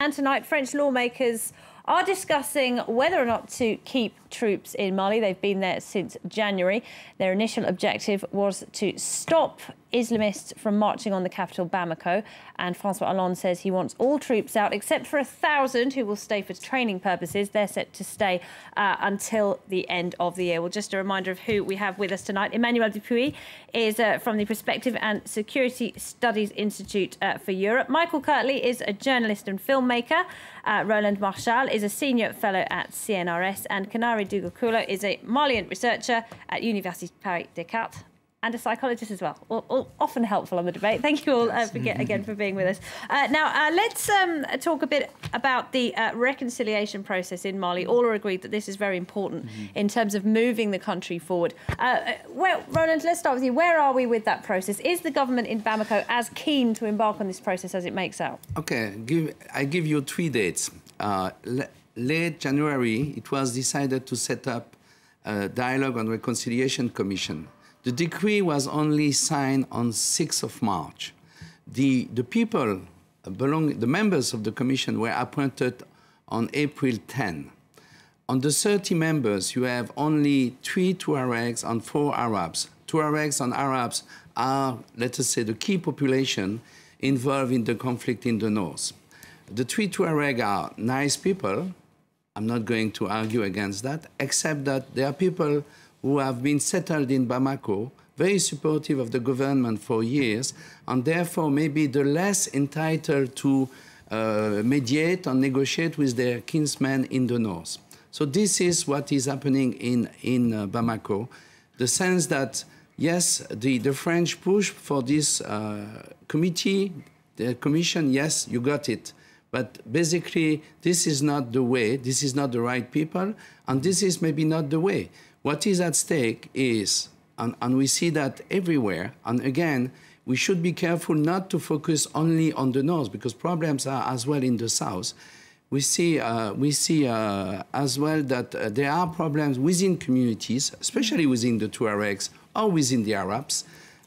And tonight, French lawmakers are discussing whether or not to keep troops in Mali. They've been there since January. Their initial objective was to stop Islamists from marching on the capital, Bamako. And François Hollande says he wants all troops out, except for 1,000 who will stay for training purposes. They're set to stay until the end of the year. Well, just a reminder of who we have with us tonight. Emmanuel Dupuy is from the Prospective and Security Studies Institute for Europe. Michael Kirtley is a journalist and filmmaker. Roland Marchal is a senior fellow at CNRS. And Konare Dougoukolo is a Malian researcher at Université Paris Descartes, and a psychologist as well. All often helpful on the debate. Thank you all again for being with us. Now, let's talk a bit about the reconciliation process in Mali. All are agreed that this is very important in terms of moving the country forward. Well, Roland, let's start with you. Where are we with that process? Is the government in Bamako as keen to embark on this process as it makes out? Okay, I give you 3 dates. Late January, it was decided to set up a Dialogue and Reconciliation Commission. The decree was only signed on 6th of March. The people the members of the commission were appointed on April 10. On the 30 members, you have only 3 Tuaregs and 4 Arabs. Tuaregs and Arabs are, let us say, the key population involved in the conflict in the north. The 3 Tuareg are nice people. I'm not going to argue against that, except that they are people who have been settled in Bamako, very supportive of the government for years, and therefore maybe the less entitled to mediate and negotiate with their kinsmen in the north. So this is what is happening in Bamako. The sense that, yes, the French push for this committee, the commission, yes, you got it. But basically, this is not the way, this is not the right people, and this is maybe not the way. What is at stake is, and we see that everywhere, and again, we should be careful not to focus only on the north, because problems are as well in the south. We see as well that there are problems within communities, especially within the Tuaregs or within the Arabs,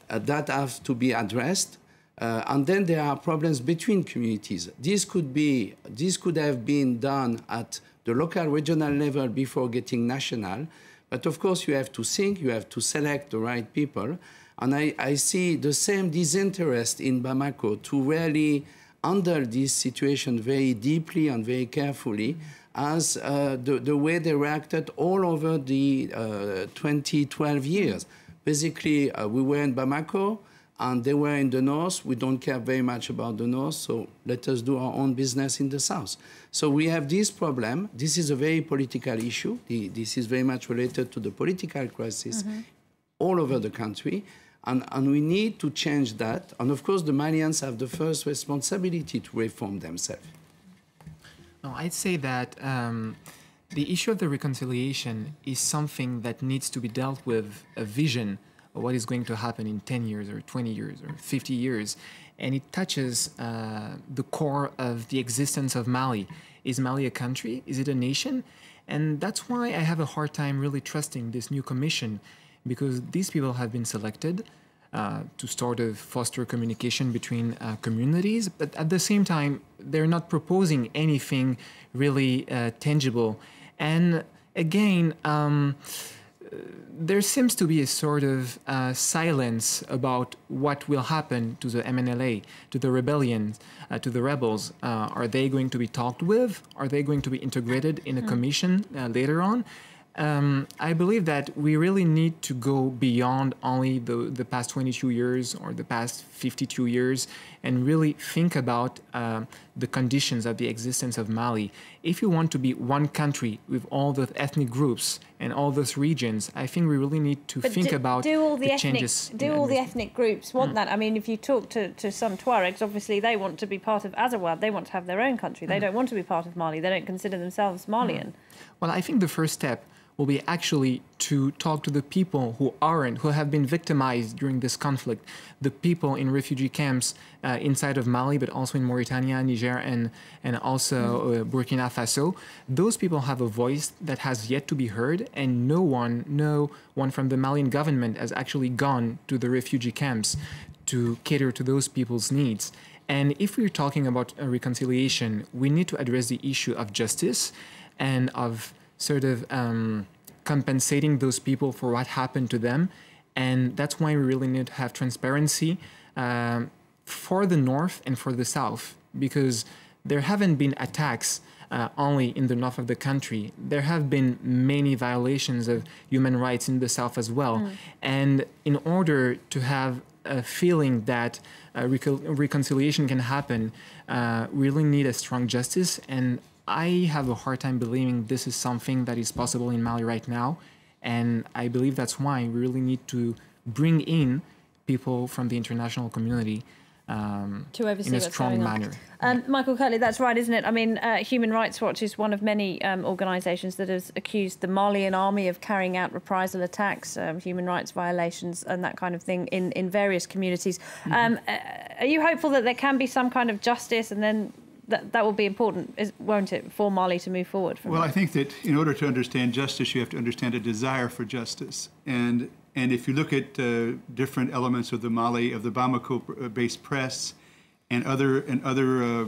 that have to be addressed. And then there are problems between communities. This could have been done at the local, regional level before getting national. But of course, you have to think, you have to select the right people. And I see the same disinterest in Bamako to really handle this situation very deeply and very carefully as the way they reacted all over the 2012 years. Basically, we were in Bamako, and they were in the north. We don't care very much about the north, so let us do our own business in the south. So we have this problem. This is a very political issue. This is very much related to the political crisis all over the country. And we need to change that. And of course, the Malians have the first responsibility to reform themselves. No, I'd say that the issue of the reconciliation is something that needs to be dealt with a vision of what is going to happen in 10 years or 20 years or 50 years. And it touches the core of the existence of Mali. Is Mali a country? Is it a nation? And that's why I have a hard time really trusting this new commission, because these people have been selected to sort of foster communication between communities, but at the same time, they're not proposing anything really tangible. And again, there seems to be a sort of silence about what will happen to the MNLA, to the rebellion, to the rebels. Are they going to be talked with? Are they going to be integrated in a commission later on? I believe that we really need to go beyond only the past 22 years or the past 52 years and really think about the conditions of the existence of Mali. If you want to be one country with all the ethnic groups and all those regions, I think we really need to think about the changes. Do all the ethnic groups want that? I mean, if you talk to some Tuaregs, obviously they want to be part of Azawad. They want to have their own country. They don't want to be part of Mali. They don't consider themselves Malian. Well, I think the first step will be actually to talk to the people who have been victimized during this conflict, the people in refugee camps inside of Mali, but also in Mauritania, Niger, and also Burkina Faso. Those people have a voice that has yet to be heard, and no one from the Malian government has actually gone to the refugee camps to cater to those people's needs. And if we're talking about a reconciliation, we need to address the issue of justice and of sort of compensating those people for what happened to them. And that's why we really need to have transparency for the North and for the South, because there haven't been attacks only in the north of the country. There have been many violations of human rights in the South as well. And in order to have a feeling that reconciliation can happen, we really need a strong justice. And I have a hard time believing this is something that is possible in Mali right now. And I believe that's why we really need to bring in people from the international community to oversee in a what's strong going on. manner. Michael Kirtley, that's right, isn't it? I mean, Human Rights Watch is one of many organisations that has accused the Malian army of carrying out reprisal attacks, human rights violations and that kind of thing in various communities. Are you hopeful that there can be some kind of justice, and then that will be important, won't it, for Mali to move forward? Well, I think that in order to understand justice, you have to understand a desire for justice. And if you look at different elements of the Bamako-based press and other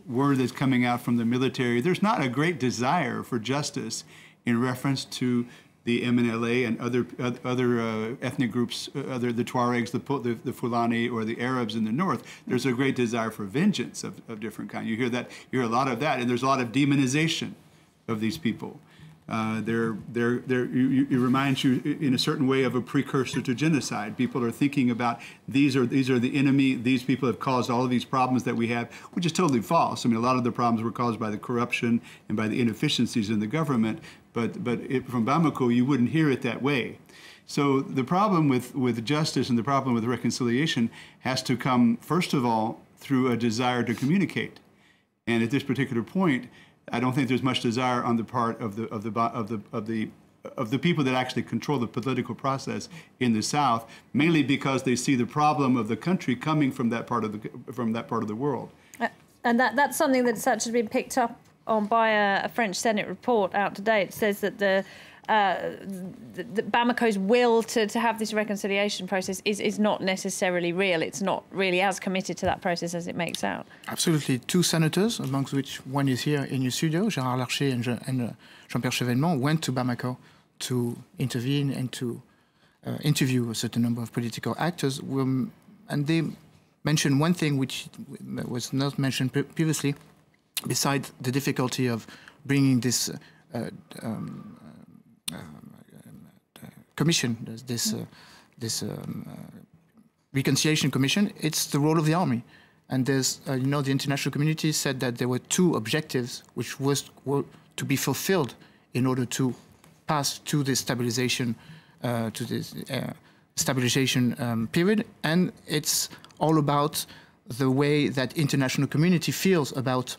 word that's coming out from the military, there's not a great desire for justice in reference to the MNLA and other ethnic groups, the Tuaregs, the Fulani, or the Arabs in the north. There's a great desire for vengeance of different kind. You hear a lot of that, and there's a lot of demonization of these people. It reminds you in a certain way of a precursor to genocide. People are thinking about these are the enemy. These people have caused all of these problems that we have, which is totally false. I mean, a lot of the problems were caused by the corruption and by the inefficiencies in the government. But from Bamako, you wouldn't hear it that way. So the problem with justice and the problem with reconciliation has to come, first of all, through a desire to communicate. And at this particular point, I don't think there's much desire on the part of the people that actually control the political process in the South, mainly because they see the problem of the country coming from that part of the world. And that's something that's actually been picked up on by a French Senate report out today. It says that the Bamako's will to have this reconciliation process is not necessarily real. It's not really as committed to that process as it makes out. Absolutely. Two senators, amongst which one is here in your studio, Gérard Larcher and Jean-Pierre Chevènement, went to Bamako to intervene and to interview a certain number of political actors. And they mentioned one thing which was not mentioned previously, besides the difficulty of bringing this commission, this reconciliation commission, it's the role of the army. And there's, the international community said that there were two objectives which were to be fulfilled in order to pass to this stabilization, period. And it's all about the way that international community feels about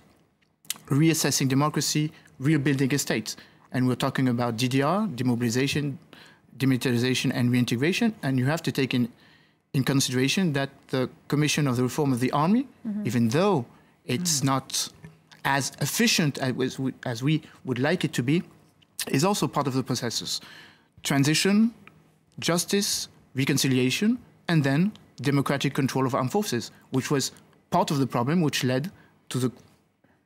reassessing democracy, rebuilding a state. And we're talking about DDR, demobilization, demilitarization, and reintegration. And you have to take in consideration that the Commission of the Reform of the Army, even though it's not as efficient as we would like it to be, is also part of the processes. Transition, justice, reconciliation, and then democratic control of armed forces, which was part of the problem which led to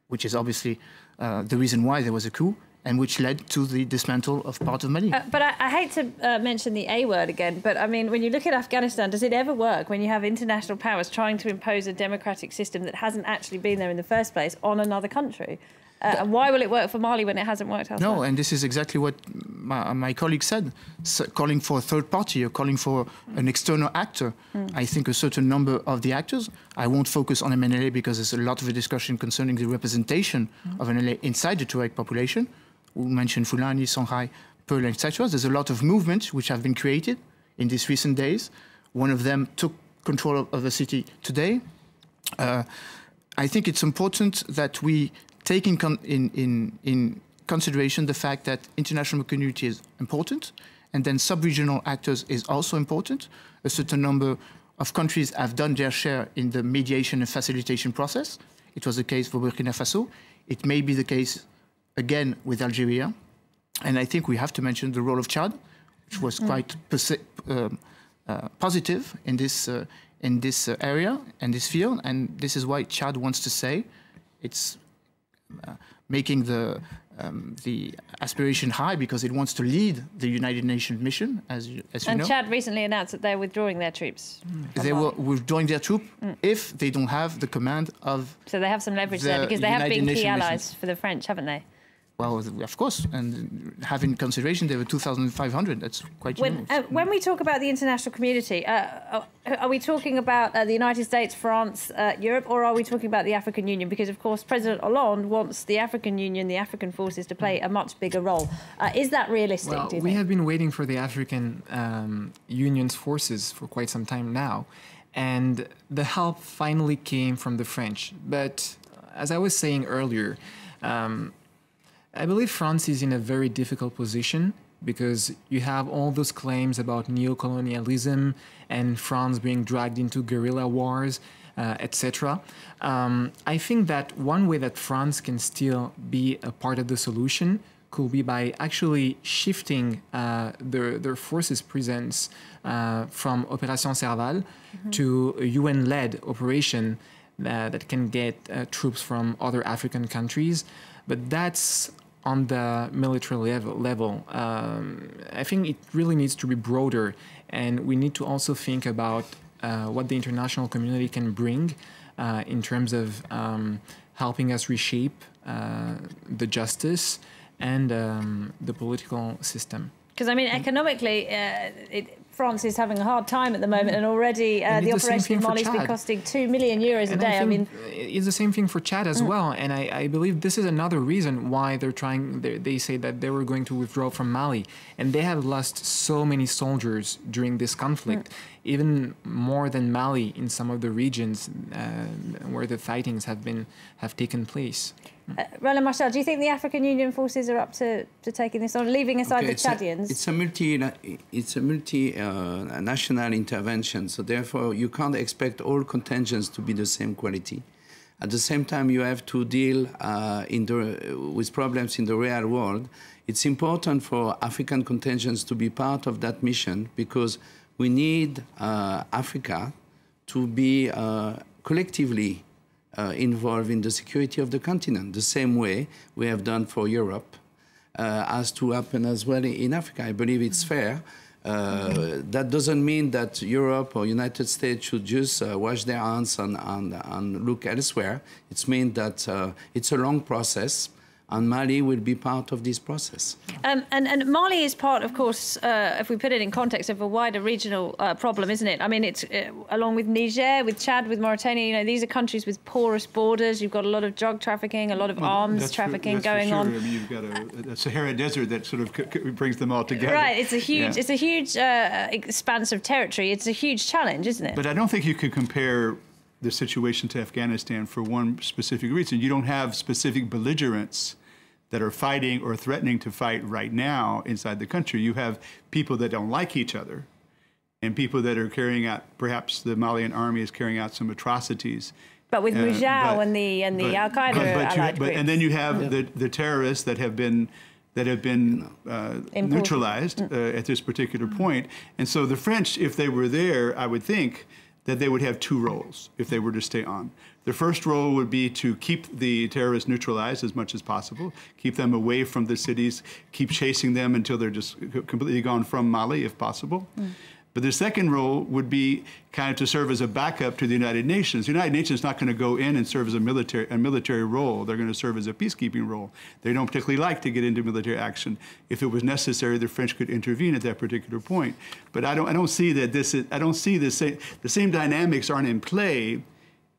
which is obviously the reason why there was a coup, and which led to the dismantle of part of Mali. But I hate to mention the A word again, but I mean, when you look at Afghanistan, does it ever work when you have international powers trying to impose a democratic system that hasn't actually been there in the first place on another country? And why will it work for Mali when it hasn't worked elsewhere? No, and this is exactly what my colleague said, calling for a third party or calling for an external actor. I think a certain number of the actors, I won't focus on MNLA because there's a lot of a discussion concerning the representation of MNLA inside the Tuareg population. We mentioned Fulani, Songhai, Pearl, etc. There's a lot of movements which have been created in these recent days. One of them took control of the city today. I think it's important that we take in consideration the fact that international community is important, and then sub-regional actors is also important. A certain number of countries have done their share in the mediation and facilitation process. It was the case for Burkina Faso. It may be the case again with Algeria. And I think we have to mention the role of Chad, which was quite positive in in this area and this field, and this is why Chad wants to say it's making the aspiration high because it wants to lead the United Nations mission, as you know. And Chad recently announced that they're withdrawing their troops. They were withdrawing their troop if they don't have the command of. So they have some leverage there because they have been key allies for the French, haven't they? Well, of course, and having consideration they were 2,500. That's quite enormous. When we talk about the international community, are we talking about the United States, France, Europe, or are we talking about the African Union? Because, of course, President Hollande wants the African Union, the African forces, to play a much bigger role. Is that realistic, Well, do you we think? have been waiting for the African Union's forces for quite some time now, and the help finally came from the French. But as I was saying earlier, I believe France is in a very difficult position because you have all those claims about neo-colonialism and France being dragged into guerrilla wars, etc. I think that one way that France can still be a part of the solution could be by actually shifting their forces presence from Opération Serval to a UN-led operation that can get troops from other African countries. But that's on the military level. I think it really needs to be broader, and we need to also think about what the international community can bring in terms of helping us reshape the justice and the political system. Because, I mean, economically, France is having a hard time at the moment, and already the operation in Mali has been costing €2 million a day. I mean, it's the same thing for Chad as well, and I believe this is another reason why they're trying. They say that they were going to withdraw from Mali, and they have lost so many soldiers during this conflict, even more than Mali in some of the regions where the fightings have taken place. Roland, Marchal, do you think the African Union forces are up to taking this on, leaving aside the Chadians? It's a multi-national intervention, so therefore you can't expect all contingents to be the same quality. At the same time, you have to deal with problems in the real world. It's important for African contingents to be part of that mission because we need Africa to be collectively involved in the security of the continent, the same way we have done for Europe, has to happen as well in Africa. I believe it's fair. That doesn't mean that Europe or United States should just wash their hands and look elsewhere. It means that it's a long process, and Mali will be part of this process. And Mali is part, of course, if we put it in context, of a wider regional problem, isn't it? I mean, it's along with Niger, with Chad, with Mauritania, you know, these are countries with porous borders. You've got a lot of drug trafficking, a lot of arms trafficking going on. I mean, you've got a Sahara Desert that sort of brings them all together. Right, it's a huge expanse of territory. It's a huge challenge, isn't it? But I don't think you could compare the situation to Afghanistan for one specific reason. You don't have specific belligerents that are fighting or threatening to fight right now inside the country. You have people that don't like each other and people that are carrying out, perhaps the Malian army is carrying out some atrocities. But with Mujal and the Al-Qaeda allied groups. And then you have the terrorists that have been neutralized at this particular point. And so the French, if they were there, I would think that they would have two roles if they were to stay on. The first role would be to keep the terrorists neutralized as much as possible, keep them away from the cities, keep chasing them until they're just completely gone from Mali, if possible. But the second role would be kind of to serve as a backup to the United Nations. The United Nations is not going to go in and serve as a military role. They're going to serve as a peacekeeping role. They don't particularly like to get into military action. If it was necessary, the French could intervene at that particular point. But I don't see that the same dynamics aren't in play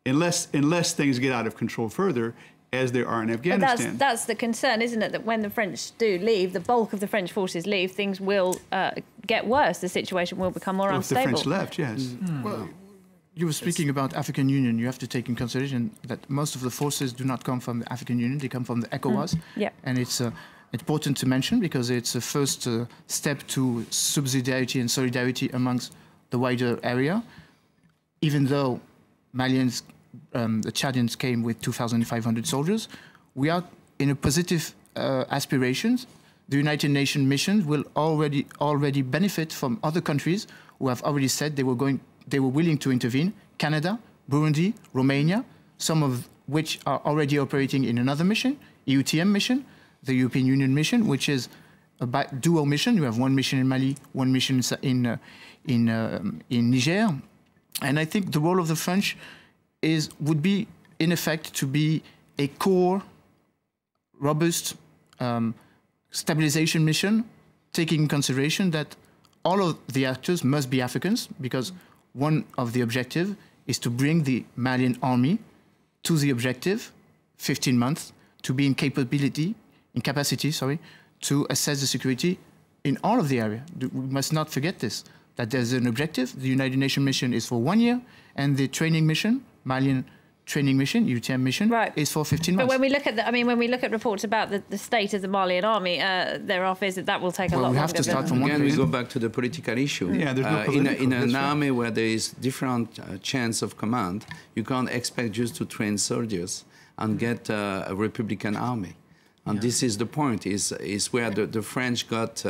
unless things get out of control further, as there are in Afghanistan. But that's the concern, isn't it? That when the French do leave, the bulk of the French forces leave, things will get worse. The situation will become more unstable. If the French left, yes. Well, you were speaking about African Union. You have to take in consideration that most of the forces do not come from the African Union. They come from the ECOWAS. And it's important to mention because it's a first step to subsidiarity and solidarity amongst the wider area. Even though Malians, the Chadians came with 2,500 soldiers, we are in a positive aspirations. The United Nations missions will already benefit from other countries who have already said they were going they were willing to intervene. Canada, Burundi, Romania, some of which are already operating in another mission, EUTM mission, the European Union mission, which is a dual mission. You have one mission in Mali, one mission in Niger. And I think the role of the French would be, in effect, to be a core, robust stabilization mission, taking in consideration that all of the actors must be Africans, because one of the objectives is to bring the Malian army to the objective, 15 months, to be in capacity, to assess the security in all of the area. We must not forget this, that there's an objective. The United Nations mission is for 1 year, and the training mission, Malian training mission, UTM mission, is for 15 months. But when we look at when we look at reports about the state of the Malian army, there are fears that will take a lot longer. We have to start from one Again, we go back to the political issue. Yeah, there's no political, in an army where there is different chance of command, you can't expect just to train soldiers and get a Republican army. And this is the point, is where the French got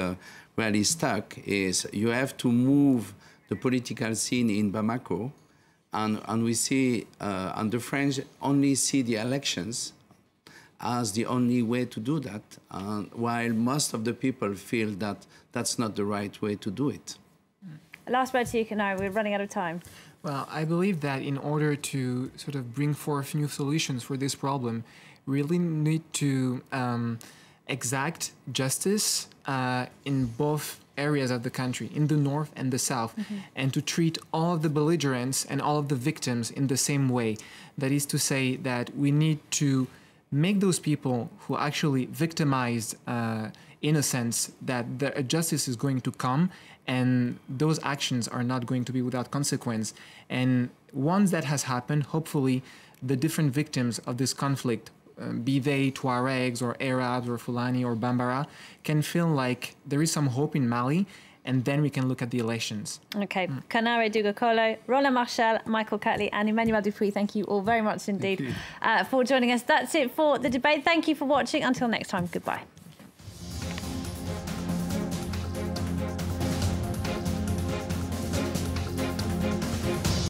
really stuck, is you have to move the political scene in Bamako. And we see, and the French only see the elections as the only way to do that, while most of the people feel that that's not the right way to do it. Last word to you, Konare. We're running out of time. Well, I believe that in order to sort of bring forth new solutions for this problem, we really need to exact justice in both areas of the country, in the north and the south, and to treat all of the belligerents and all of the victims in the same way. That is to say that we need to make those people who actually victimized innocents, that the justice is going to come, and those actions are not going to be without consequence. And once that has happened, hopefully the different victims of this conflict, be they Tuaregs or Arabs or Fulani or Bambara, can feel like there is some hope in Mali, and then we can look at the elections. Okay. Konare Dougoukolo, Roland Marchal, Michael Kirtley and Emmanuel Dupuy, thank you all very much indeed for joining us. That's it for the debate. Thank you for watching. Until next time, goodbye.